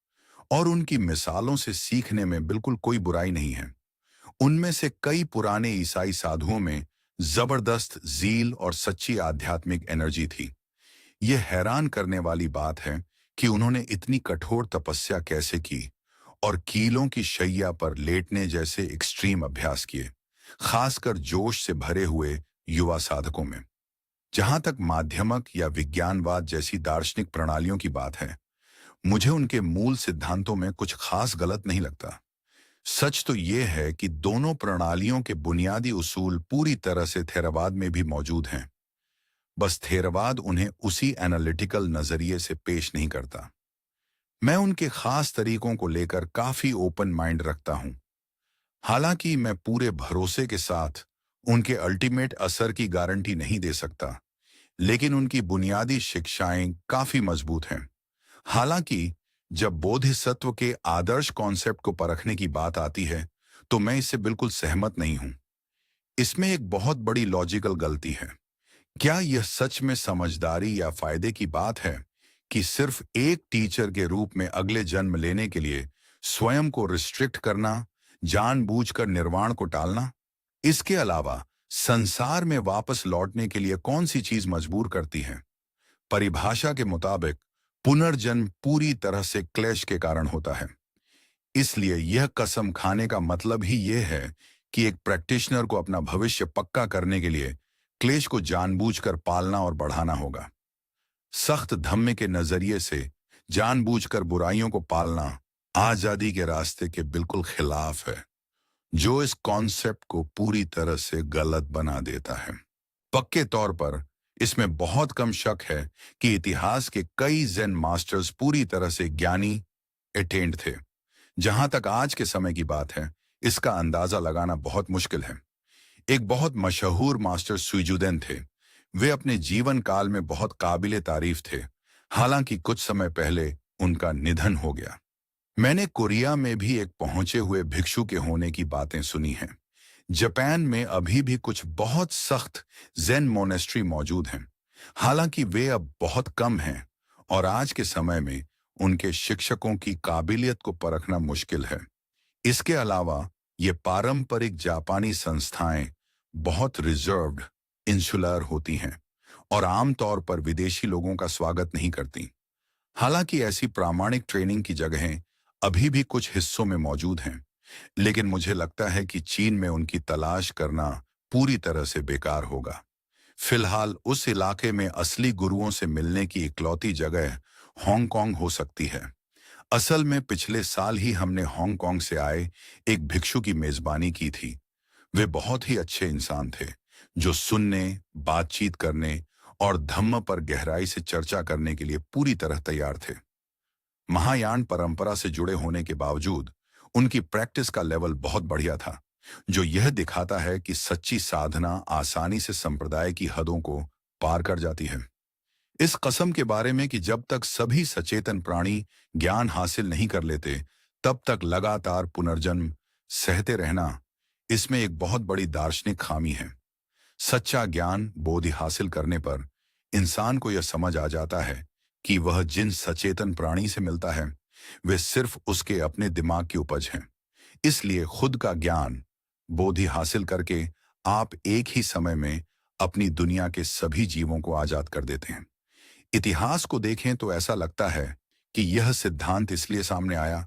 और उनकी मिसालों से सीखने में बिल्कुल कोई बुराई नहीं है। उनमें से कई पुराने ईसाई साधुओं में जबरदस्त जील और सच्ची आध्यात्मिक एनर्जी थी। यह हैरान करने वाली बात है कि उन्होंने इतनी कठोर तपस्या कैसे की और कीलों की शैया पर लेटने जैसे एक्सट्रीम अभ्यास किए, खासकर जोश से भरे हुए युवा साधकों में। जहां तक माध्यमक या विज्ञानवाद जैसी दार्शनिक प्रणालियों की बात है, मुझे उनके मूल सिद्धांतों में कुछ खास गलत नहीं लगता। सच तो यह है कि दोनों प्रणालियों के बुनियादी उसूल पूरी तरह से थेरवाद में भी मौजूद हैं। बस थेरवाद उन्हें उसी एनालिटिकल नजरिए से पेश नहीं करता। मैं उनके खास तरीकों को लेकर काफी ओपन माइंड रखता हूं। हालांकि मैं पूरे भरोसे के साथ उनके अल्टीमेट असर की गारंटी नहीं दे सकता, लेकिन उनकी बुनियादी शिक्षाएं काफी मजबूत हैं। हालांकि जब बोधिसत्व के आदर्श कॉन्सेप्ट को परखने की बात आती है, तो मैं इससे बिल्कुल सहमत नहीं हूं। इसमें एक बहुत बड़ी लॉजिकल गलती है। क्या यह सच में समझदारी या फायदे की बात है कि सिर्फ एक टीचर के रूप में अगले जन्म लेने के लिए स्वयं को रिस्ट्रिक्ट करना, जानबूझकर निर्वाण को टालना? इसके अलावा संसार में वापस लौटने के लिए कौन सी चीज मजबूर करती है? परिभाषा के मुताबिक पुनर्जन्म पूरी तरह से क्लेश के कारण होता है। इसलिए यह कसम खाने का मतलब ही यह है कि एक प्रैक्टिशनर को अपना भविष्य पक्का करने के लिए क्लेश को जानबूझकर पालना और बढ़ाना होगा। सख्त धम्म के नजरिए से जानबूझकर बुराइयों को पालना आजादी के रास्ते के बिल्कुल खिलाफ है, जो इस कॉन्सेप्ट को पूरी तरह से गलत बना देता है। पक्के तौर पर इसमें बहुत कम शक है कि इतिहास के कई जेन मास्टर्स पूरी तरह से ज्ञानी अटेंड थे। जहां तक आज के समय की बात है, इसका अंदाजा लगाना बहुत मुश्किल है। एक बहुत मशहूर मास्टर सुइजुदेन थे। वे अपने जीवन काल में बहुत काबिले तारीफ थे, हालांकि कुछ समय पहले उनका निधन हो गया। मैंने कोरिया में भी एक पहुंचे हुए भिक्षु के होने की बातें सुनी हैं। जापान में अभी भी कुछ बहुत सख्त जेन मोनेस्ट्री मौजूद हैं, हालांकि वे अब बहुत कम हैं और आज के समय में उनके शिक्षकों की काबिलियत को परखना मुश्किल है। इसके अलावा ये पारंपरिक जापानी संस्थाएं बहुत रिजर्व्ड, इंसुलर होती हैं और आमतौर पर विदेशी लोगों का स्वागत नहीं करती। हालांकि ऐसी प्रामाणिक ट्रेनिंग की जगहें अभी भी कुछ हिस्सों में मौजूद हैं, लेकिन मुझे लगता है कि चीन में उनकी तलाश करना पूरी तरह से बेकार होगा। फिलहाल उस इलाके में असली गुरुओं से मिलने की इकलौती जगह हांगकांग हो सकती है। असल में पिछले साल ही हमने हांगकांग से आए एक भिक्षु की मेजबानी की थी। वे बहुत ही अच्छे इंसान थे, जो सुनने, बातचीत करने और धम्म पर गहराई से चर्चा करने के लिए पूरी तरह तैयार थे। महायान परंपरा से जुड़े होने के बावजूद उनकी प्रैक्टिस का लेवल बहुत बढ़िया था, जो यह दिखाता है कि सच्ची साधना आसानी से संप्रदाय की हदों को पार कर जाती है। इस कसम के बारे में कि जब तक सभी सचेतन प्राणी ज्ञान हासिल नहीं कर लेते, तब तक लगातार पुनर्जन्म सहते रहना, इसमें एक बहुत बड़ी दार्शनिक खामी है। सच्चा ज्ञान बोधि हासिल करने पर इंसान को यह समझ आ जाता है कि वह जिन सचेतन प्राणी से मिलता है, वे सिर्फ उसके अपने दिमाग की उपज हैं। इसलिए खुद का ज्ञान बोधि हासिल करके आप एक ही समय में अपनी दुनिया के सभी जीवों को आजाद कर देते हैं। इतिहास को देखें तो ऐसा लगता है कि यह सिद्धांत इसलिए सामने आया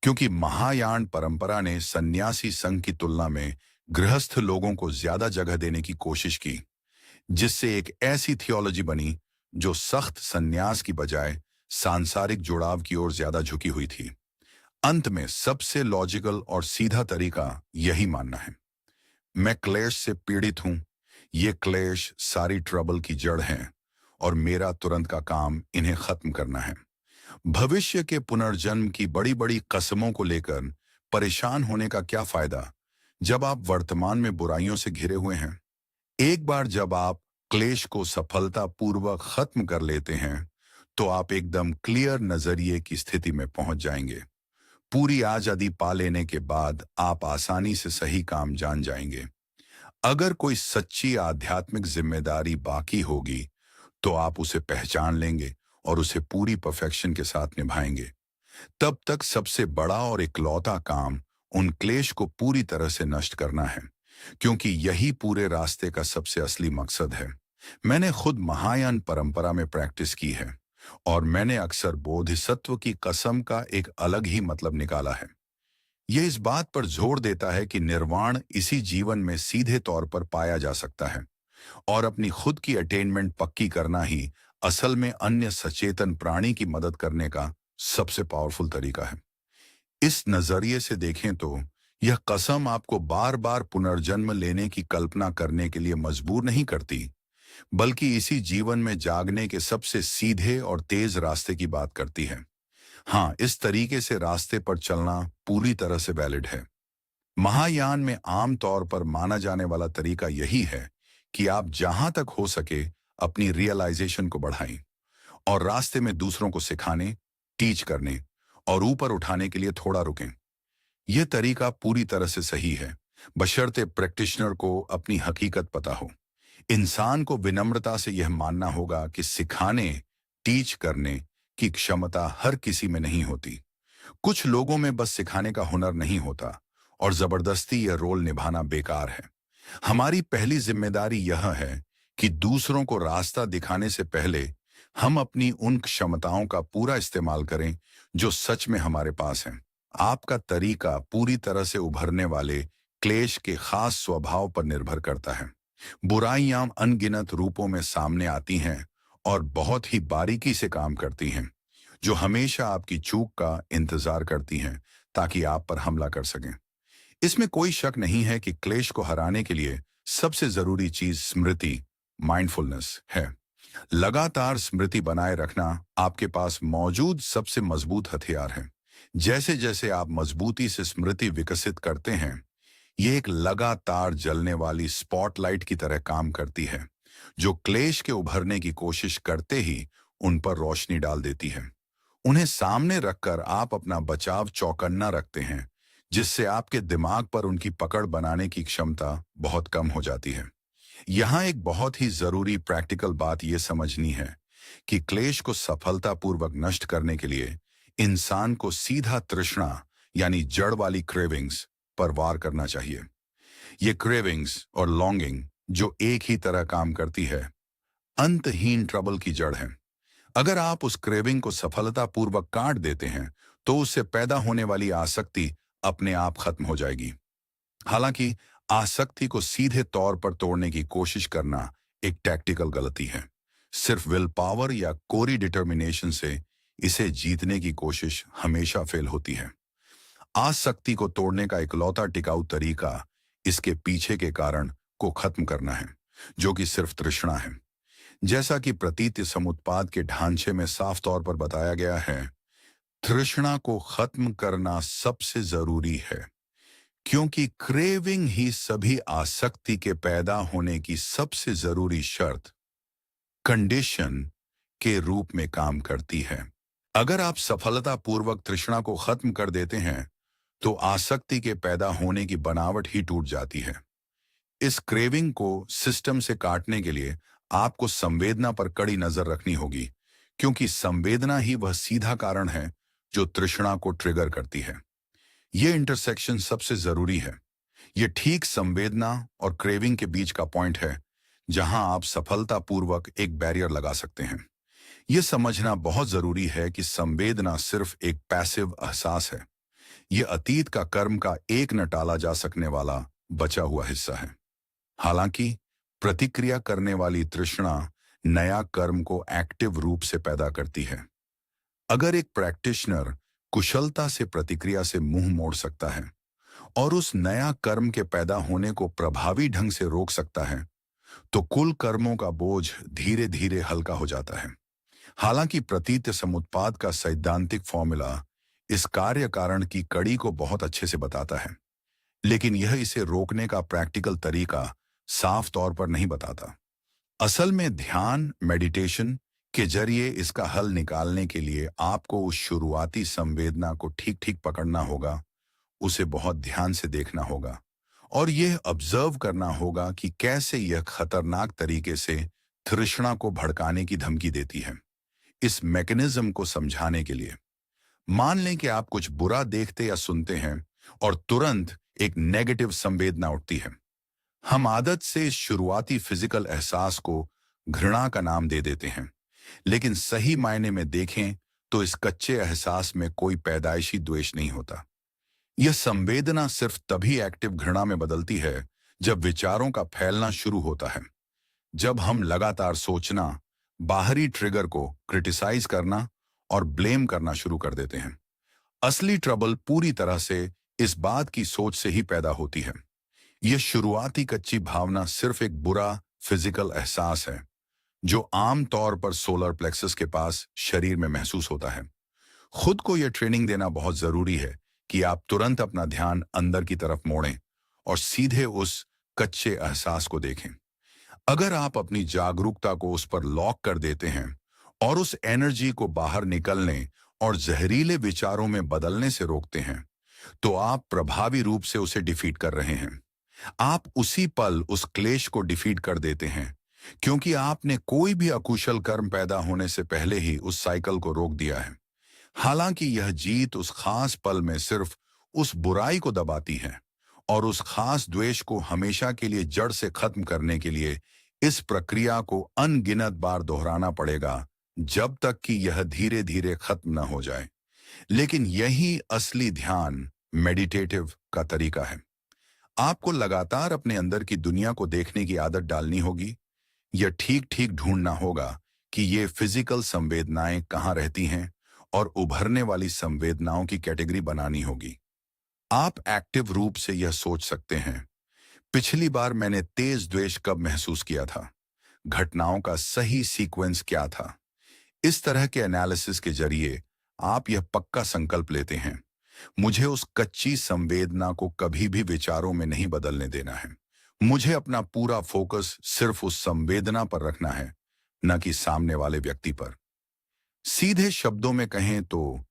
क्योंकि महायान परंपरा ने सन्यासी संघ की तुलना में गृहस्थ लोगों को ज्यादा जगह देने की कोशिश की, जिससे एक ऐसी थियोलॉजी बनी जो सख्त सन्यास की बजाय सांसारिक जुड़ाव की ओर ज्यादा झुकी हुई थी। अंत में सबसे लॉजिकल और सीधा तरीका यही मानना है, मैं क्लेश से पीड़ित हूं, ये क्लेश सारी ट्रबल की जड़ हैं और मेरा तुरंत का काम इन्हें खत्म करना है। भविष्य के पुनर्जन्म की बड़ी बड़ी कसमों को लेकर परेशान होने का क्या फायदा, जब आप वर्तमान में बुराइयों से घिरे हुए हैं। एक बार जब आप क्लेश को सफलतापूर्वक खत्म कर लेते हैं, तो आप एकदम क्लियर नजरिए की स्थिति में पहुंच जाएंगे। पूरी आजादी पा लेने के बाद आप आसानी से सही काम जान जाएंगे। अगर कोई सच्ची आध्यात्मिक जिम्मेदारी बाकी होगी, तो आप उसे पहचान लेंगे और उसे पूरी परफेक्शन के साथ निभाएंगे। तब तक सबसे बड़ा और इकलौता काम उन क्लेश को पूरी तरह से नष्ट करना है, क्योंकि यही पूरे रास्ते का सबसे असली मकसद है। मैंने खुद महायान परंपरा में प्रैक्टिस की है और मैंने अक्सर बोधिसत्व की कसम का एक अलग ही मतलब निकाला है। यह इस बात पर जोर देता है कि निर्वाण इसी जीवन में सीधे तौर पर पाया जा सकता है और अपनी खुद की अटेनमेंट पक्की करना ही असल में अन्य सचेतन प्राणी की मदद करने का सबसे पावरफुल तरीका है। इस नजरिए से देखें तो यह कसम आपको बार बार पुनर्जन्म लेने की कल्पना करने के लिए मजबूर नहीं करती, बल्कि इसी जीवन में जागने के सबसे सीधे और तेज रास्ते की बात करती है। हाँ, इस तरीके से रास्ते पर चलना पूरी तरह से वैलिड है। महायान में आम तौर पर माना जाने वाला तरीका यही है कि आप जहां तक हो सके अपनी रियलाइजेशन को बढ़ाएं और रास्ते में दूसरों को सिखाने, टीच करने और ऊपर उठाने के लिए थोड़ा रुकें। यह तरीका पूरी तरह से सही है, बशर्ते प्रैक्टिशनर को अपनी हकीकत पता हो। इंसान को विनम्रता से यह मानना होगा कि सिखाने, टीच करने की क्षमता हर किसी में नहीं होती। कुछ लोगों में बस सिखाने का हुनर नहीं होता और जबरदस्ती यह रोल निभाना बेकार है। हमारी पहली जिम्मेदारी यह है कि दूसरों को रास्ता दिखाने से पहले हम अपनी उन क्षमताओं का पूरा इस्तेमाल करें जो सच में हमारे पास हैं। आपका तरीका पूरी तरह से उभरने वाले क्लेश के खास स्वभाव पर निर्भर करता है। बुराइयां अनगिनत रूपों में सामने आती हैं और बहुत ही बारीकी से काम करती हैं। जो हमेशा आपकी चूक का इंतजार करती हैं ताकि आप पर हमला कर सकें। इसमें कोई शक नहीं है कि क्लेश को हराने के लिए सबसे जरूरी चीज स्मृति, माइंडफुलनेस है। लगातार स्मृति बनाए रखना आपके पास मौजूद सबसे मजबूत हथियार है। जैसे जैसे आप मजबूती से स्मृति विकसित करते हैं, ये एक लगातार जलने वाली स्पॉटलाइट की तरह काम करती है, जो क्लेश के उभरने की कोशिश करते ही उन पर रोशनी डाल देती है। उन्हें सामने रखकर आप अपना बचाव चौकन्ना रखते हैं, जिससे आपके दिमाग पर उनकी पकड़ बनाने की क्षमता बहुत कम हो जाती है। यहाँ एक बहुत ही जरूरी प्रैक्टिकल बात यह समझनी है कि क्लेश को सफलतापूर्वक नष्ट करने के लिए इंसान को सीधा तृष्णा यानी जड़ वाली क्रेविंग्स पर वार करना चाहिए। ये क्रेविंग्स और लॉन्गिंग जो एक ही तरह काम करती है, अंतहीन ट्रबल की जड़ है। अगर आप उस क्रेविंग को सफलतापूर्वक काट देते हैं, तो उससे पैदा होने वाली आसक्ति अपने आप खत्म हो जाएगी। हालांकि आसक्ति को सीधे तौर पर तोड़ने की कोशिश करना एक टैक्टिकल गलती है। सिर्फ विल पावर या कोरी डिटर्मिनेशन से इसे जीतने की कोशिश हमेशा फेल होती है। आसक्ति को तोड़ने का इकलौता टिकाऊ तरीका इसके पीछे के कारण को खत्म करना है, जो कि सिर्फ तृष्णा है। जैसा कि प्रतीत समुत्पाद के ढांचे में साफ तौर पर बताया गया है, तृष्णा को खत्म करना सबसे जरूरी है, क्योंकि क्रेविंग ही सभी आसक्ति के पैदा होने की सबसे जरूरी शर्त, कंडीशन के रूप में काम करती है। अगर आप सफलतापूर्वक तृष्णा को खत्म कर देते हैं, तो आसक्ति के पैदा होने की बनावट ही टूट जाती है। इस क्रेविंग को सिस्टम से काटने के लिए आपको संवेदना पर कड़ी नजर रखनी होगी, क्योंकि संवेदना ही वह सीधा कारण है जो तृष्णा को ट्रिगर करती है। यह इंटरसेक्शन सबसे जरूरी है। यह ठीक संवेदना और क्रेविंग के बीच का पॉइंट है, जहां आप सफलतापूर्वक एक बैरियर लगा सकते हैं। यह समझना बहुत जरूरी है कि संवेदना सिर्फ एक पैसिव एहसास है। यह अतीत का कर्म का एक न टाला जा सकने वाला बचा हुआ हिस्सा है। हालांकि प्रतिक्रिया करने वाली तृष्णा नया कर्म को एक्टिव रूप से पैदा करती है। अगर एक प्रैक्टिशनर कुशलता से प्रतिक्रिया से मुंह मोड़ सकता है और उस नया कर्म के पैदा होने को प्रभावी ढंग से रोक सकता है, तो कुल कर्मों का बोझ धीरे धीरे हल्का हो जाता है। हालांकि प्रतीत समुत्पाद का सैद्धांतिक फॉर्मूला इस कार्य कारण की कड़ी को बहुत अच्छे से बताता है, लेकिन यह इसे रोकने का प्रैक्टिकल तरीका साफ तौर पर नहीं बताता। असल में ध्यान, मेडिटेशन के जरिए इसका हल निकालने के लिए आपको उस शुरुआती संवेदना को ठीक ठीक पकड़ना होगा, उसे बहुत ध्यान से देखना होगा और यह ऑब्जर्व करना होगा कि कैसे यह खतरनाक तरीके से तृष्णा को भड़काने की धमकी देती है। इस मैकेनिज्म को समझाने के लिए मान लें कि आप कुछ बुरा देखते या सुनते हैं और तुरंत एक नेगेटिव संवेदना उठती है। हम आदत से इस शुरुआती फिजिकल एहसास को घृणा का नाम दे देते हैं, लेकिन सही मायने में देखें तो इस कच्चे एहसास में कोई पैदाइशी द्वेष नहीं होता। यह संवेदना सिर्फ तभी एक्टिव घृणा में बदलती है जब विचारों का फैलना शुरू होता है। जब हम लगातार सोचना, बाहरी ट्रिगर को क्रिटिसाइज करना और ब्लेम करना शुरू कर देते हैं। असली ट्रबल पूरी तरह से इस बात की सोच से ही पैदा होती है। यह शुरुआती कच्ची भावना सिर्फ एक बुरा फिजिकल एहसास है, जो आम तौर पर सोलर प्लेक्सस के पास शरीर में महसूस होता है। खुद को यह ट्रेनिंग देना बहुत जरूरी है कि आप तुरंत अपना ध्यान अंदर की तरफ मोड़ें और सीधे उस कच्चे एहसास को देखें। अगर आप अपनी जागरूकता को उस पर लॉक कर देते हैं और उस एनर्जी को बाहर निकलने और जहरीले विचारों में बदलने से रोकते हैं, तो आप प्रभावी रूप से उसे डिफीट कर रहे हैं। आप उसी पल उस क्लेश को डिफीट कर देते हैं, क्योंकि आपने कोई भी अकुशल कर्म पैदा होने से पहले ही उस साइकिल को रोक दिया है। हालांकि यह जीत उस खास पल में सिर्फ उस बुराई को दबाती है और उस खास द्वेष को हमेशा के लिए जड़ से खत्म करने के लिए इस प्रक्रिया को अनगिनत बार दोहराना पड़ेगा, जब तक कि यह धीरे धीरे खत्म न हो जाए। लेकिन यही असली ध्यान, मेडिटेटिव का तरीका है। आपको लगातार अपने अंदर की दुनिया को देखने की आदत डालनी होगी। यह ठीक ठीक ढूंढना होगा कि ये फिजिकल संवेदनाएं कहाँ रहती हैं और उभरने वाली संवेदनाओं की कैटेगरी बनानी होगी। आप एक्टिव रूप से यह सोच सकते हैं, पिछली बार मैंने तेज द्वेष कब महसूस किया था, घटनाओं का सही सीक्वेंस क्या था। इस तरह के एनालिसिस के जरिए आप यह पक्का संकल्प लेते हैं, मुझे उस कच्ची संवेदना को कभी भी विचारों में नहीं बदलने देना है। मुझे अपना पूरा फोकस सिर्फ उस संवेदना पर रखना है, न कि सामने वाले व्यक्ति पर। सीधे शब्दों में कहें तो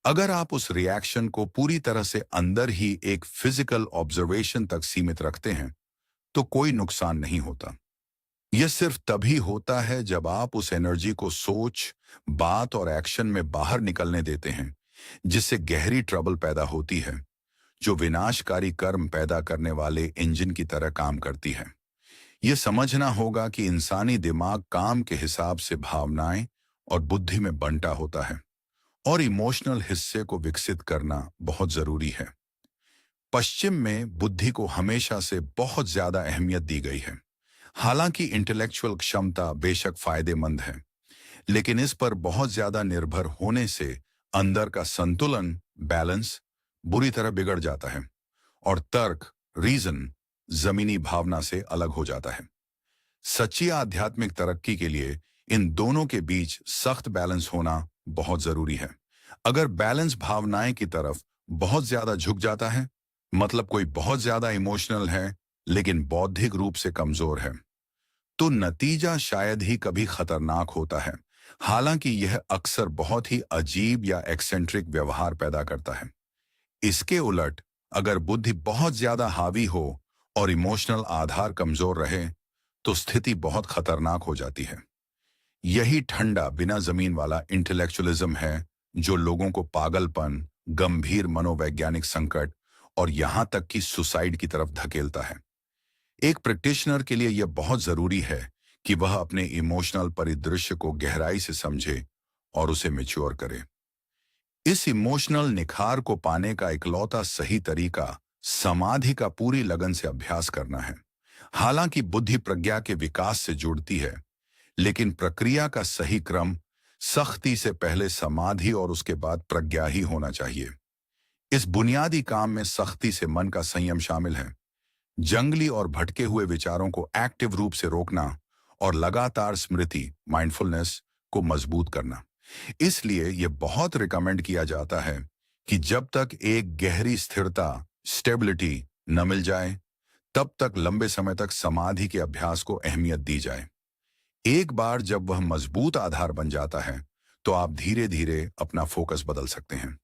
अगर आप उस रिएक्शन को पूरी तरह से अंदर ही एक फिजिकल ऑब्जर्वेशन तक सीमित रखते हैं, तो कोई नुकसान नहीं होता। यह सिर्फ तभी होता है जब आप उस एनर्जी को सोच, बात और एक्शन में बाहर निकलने देते हैं, जिससे गहरी ट्रबल पैदा होती है, जो विनाशकारी कर्म पैदा करने वाले इंजन की तरह काम करती है। यह समझना होगा कि इंसानी दिमाग काम के हिसाब से भावनाएं और बुद्धि में बंटा होता है, और इमोशनल हिस्से को विकसित करना बहुत जरूरी है। पश्चिम में बुद्धि को हमेशा से बहुत ज्यादा अहमियत दी गई है। हालांकि इंटेलेक्चुअल क्षमता बेशक फायदेमंद है, लेकिन इस पर बहुत ज्यादा निर्भर होने से अंदर का संतुलन, बैलेंस बुरी तरह बिगड़ जाता है और तर्क, रीजन जमीनी भावना से अलग हो जाता है। सच्ची आध्यात्मिक तरक्की के लिए इन दोनों के बीच सख्त बैलेंस होना बहुत जरूरी है। अगर बैलेंस भावनाएं की तरफ बहुत ज्यादा झुक जाता है, मतलब कोई बहुत ज्यादा इमोशनल है लेकिन बौद्धिक रूप से कमजोर है, तो नतीजा शायद ही कभी खतरनाक होता है। हालांकि यह अक्सर बहुत ही अजीब या एक्सेंट्रिक व्यवहार पैदा करता है। इसके उलट अगर बुद्धि बहुत ज्यादा हावी हो और इमोशनल आधार कमजोर रहे, तो स्थिति बहुत खतरनाक हो जाती है। यही ठंडा बिना जमीन वाला इंटेलेक्चुअलिज्म है जो लोगों को पागलपन, गंभीर मनोवैज्ञानिक संकट और यहां तक कि सुसाइड की तरफ धकेलता है। एक प्रैक्टिशनर के लिए यह बहुत जरूरी है कि वह अपने इमोशनल परिदृश्य को गहराई से समझे और उसे मैच्योर करे। इस इमोशनल निखार को पाने का इकलौता सही तरीका समाधि का पूरी लगन से अभ्यास करना है। हालांकि बुद्धि प्रज्ञा के विकास से जुड़ती है, लेकिन प्रक्रिया का सही क्रम सख्ती से पहले समाधि और उसके बाद प्रज्ञा ही होना चाहिए। इस बुनियादी काम में सख्ती से मन का संयम शामिल है, जंगली और भटके हुए विचारों को एक्टिव रूप से रोकना और लगातार स्मृति, माइंडफुलनेस को मजबूत करना। इसलिए यह बहुत रिकमेंड किया जाता है कि जब तक एक गहरी स्थिरता, स्टेबिलिटी न मिल जाए, तब तक लंबे समय तक समाधि के अभ्यास को अहमियत दी जाए। एक बार जब वह मजबूत आधार बन जाता है, तो आप धीरे धीरे अपना फोकस बदल सकते हैं।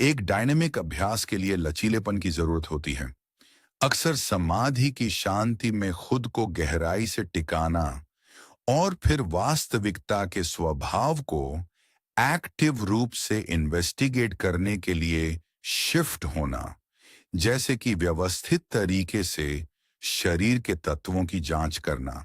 एक डायनेमिक अभ्यास के लिए लचीलेपन की जरूरत होती है। अक्सर समाधि की शांति में खुद को गहराई से टिकाना और फिर वास्तविकता के स्वभाव को एक्टिव रूप से इन्वेस्टिगेट करने के लिए शिफ्ट होना, जैसे कि व्यवस्थित तरीके से शरीर के तत्वों की जांच करना,